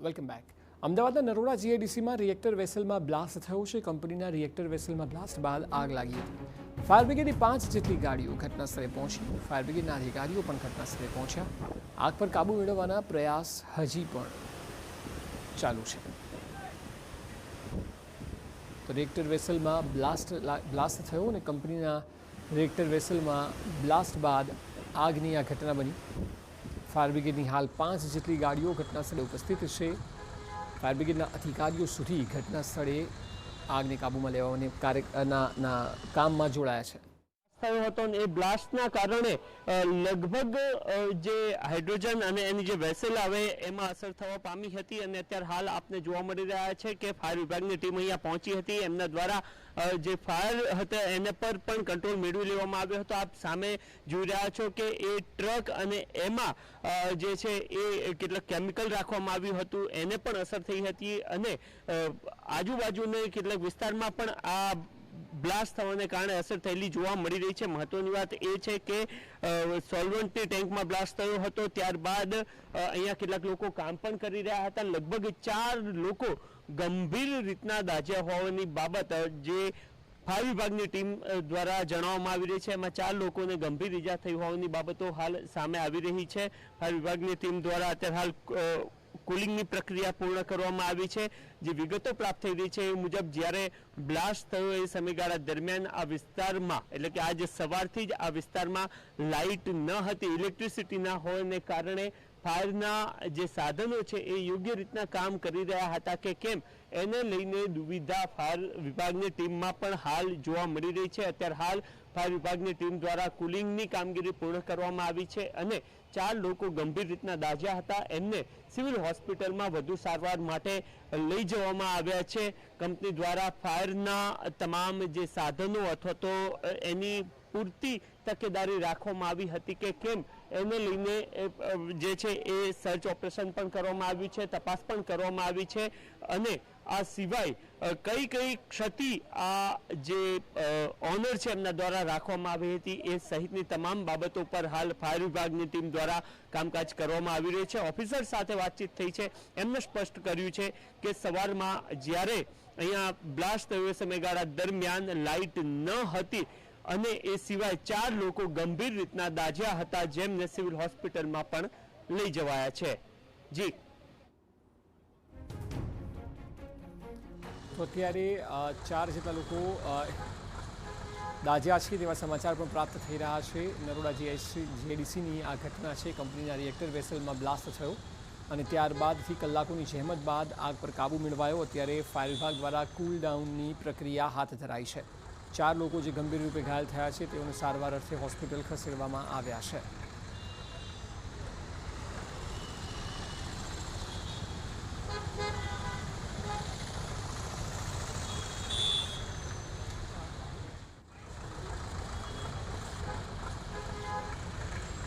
Welcome back. અમદાવાદના Naroda જીઆઈડીસીમાં reactor વેસલમાં blast થયો છે. કંપનીના રિએક્ટર વેસલમાં બ્લાસ્ટ બાદ આગ લાગી હતી. ફાયર બ્રિગેડની 5 જેટલી ગાડીઓ ઘટનાસ્થળે પહોંચી. ફાયર બ્રિગેડના અધિકારીઓ પણ ઘટનાસ્થળે પહોંચ્યા. આગ પર કાબૂ મેળવવાના પ્રયાસ હજી પણ ચાલુ છે. તો રિએક્ટર વેસલમાં બ્લાસ્ટ થયો અને કંપનીના રિએક્ટર વેસલમાં બ્લાસ્ટ બાદ આગની આ ઘટના બની. ફાયર બ્રિગેડની હાલ 5 જેટલી ગાડીઓ ઘટનાસ્થળે ઉપસ્થિત છે. ફાયર બ્રિગેડના અધિકારીઓ સુધી ઘટના સ્થળે આગને કાબૂમાં લેવાના કામમાં જોડાયા છે. થયો હતો અને એ બ્લાસ્ટના કારણે લગભગ જે હાઇડ્રોજન અને એની જે વેસલ આવે એમાં અસર થવા પામી હતી અને અત્યારે હાલ આપને જોવા મળી રહ્યા છે કે ફાયર વિભાગની ટીમ અહીંયા પહોંચી હતી. એમના દ્વારા જે ફાયર હતા એને પર પણ કંટ્રોલ મેળવી લેવામાં આવ્યો હતો. આપ સામે જોઈ રહ્યા છો કે એ ટ્રક અને એમાં જે છે એ કેટલાક કેમિકલ રાખવામાં આવ્યું હતું એને પણ અસર થઈ હતી અને આજુબાજુના કેટલાક વિસ્તારમાં પણ આ બ્લાસ્ટ થવાને કારણે અસર થયેલી જોવા મળી રહી છે. મહત્વની વાત એ છે કે સોલ્વન્ટની ટેન્કમાં બ્લાસ્ટ થયો હતો. ત્યારબાદ અહીંયા કેટલાક લોકો કામ પણ કરી રહ્યા હતા. લગભગ 4 લોકો ગંભીર રીતના દાઝ્યા હોવાની બાબત જે ફાયર વિભાગની ટીમ દ્વારા જણાવવામાં આવી રહી છે. એમાં 4 લોકોને ગંભીર ઈજા થઈ હોવાની બાબતો હાલ સામે આવી રહી છે. ફાયર વિભાગની ટીમ દ્વારા અત્યારે હાલ કુલિંગની પ્રક્રિયા પૂર્ણ કરવામાં આવી છે. જે વિગતો પ્રાપ્ત થઈ રહી છે એ મુજબ જ્યારે બ્લાસ્ટ થયો એ સમયગાળા દરમિયાન આ વિસ્તારમાં એટલે કે આજે સવારથી જ આ વિસ્તારમાં લાઇટ ન હતી, ઇલેક્ટ્રિસિટી ના હોવાને કારણે ફાયરના જે સાધનો છે એ યોગ્ય રીતના કામ કરી રહ્યા હતા કે કેમ એને લઈને દુવિધા ફાયર વિભાગની ટીમમાં પણ હાલ જોવા મળી રહી છે. અત્યારે હાલ ફાયર વિભાગની ટીમ દ્વારા કુલિંગની કામગીરી પૂર્ણ કરવામાં આવી છે અને 4 લોકો ગંભીર રીતના દાઝ્યા હતા. એમને સિવિલ હોસ્પિટલમાં વધુ સારવાર માટે લઈ જવામાં આવ્યા છે. કંપની દ્વારા ફાયરના તમામ જે સાધનો અથવા તો એની પૂરતી તકેદારી રાખવામાં આવી હતી કે કેમ એને લઈને જે છે એ સર્ચ ઓપરેશન પણ કરવામાં આવ્યું છે, તપાસ પણ કરવામાં આવી છે અને આ સિવાય કઈ ક્ષતિ આ જે ઓનર છે એમના દ્વારા રાખવામાં આવી હતી એ સહિતની તમામ બાબતો પર હાલ ફાયર વિભાગની ટીમ દ્વારા કામકાજ કરવામાં આવી રહ્યું છે. ઓફિસર સાથે વાતચીત થઈ છે. એમને સ્પષ્ટ કર્યું છે કે સવારમાં જ્યારે અહીંયા બ્લાસ્ટ થયો એ સમયગાળા દરમિયાન લાઇટ ન હતી અને એ સિવાય 4 લોકો ગંભીર રીતના દાઝ્યા હતા જેમને સિવિલ હોસ્પિટલમાં પણ લઈ જવાયા છે. જી તો અત્યારે 4 જેટલા લોકો દાઝ્યા છે તેવા સમાચાર પણ પ્રાપ્ત થઈ રહ્યા છે. નરોડા જીઆઈડીસીની આ ઘટના છે. કંપનીના રિએક્ટર વેસલમાં બ્લાસ્ટ થયો અને ત્યારબાદથી કલાકોની જહેમત બાદ આગ પર કાબૂ મેળવાયો. અત્યારે ફાયર વિભાગ દ્વારા કુલ ડાઉનની પ્રક્રિયા હાથ ધરાઈ છે. 4 લોકો જે ગંભીર રૂપે ઘાયલ થયા છે તેઓને સારવાર અર્થે હોસ્પિટલ ખસેડવામાં આવ્યા છે.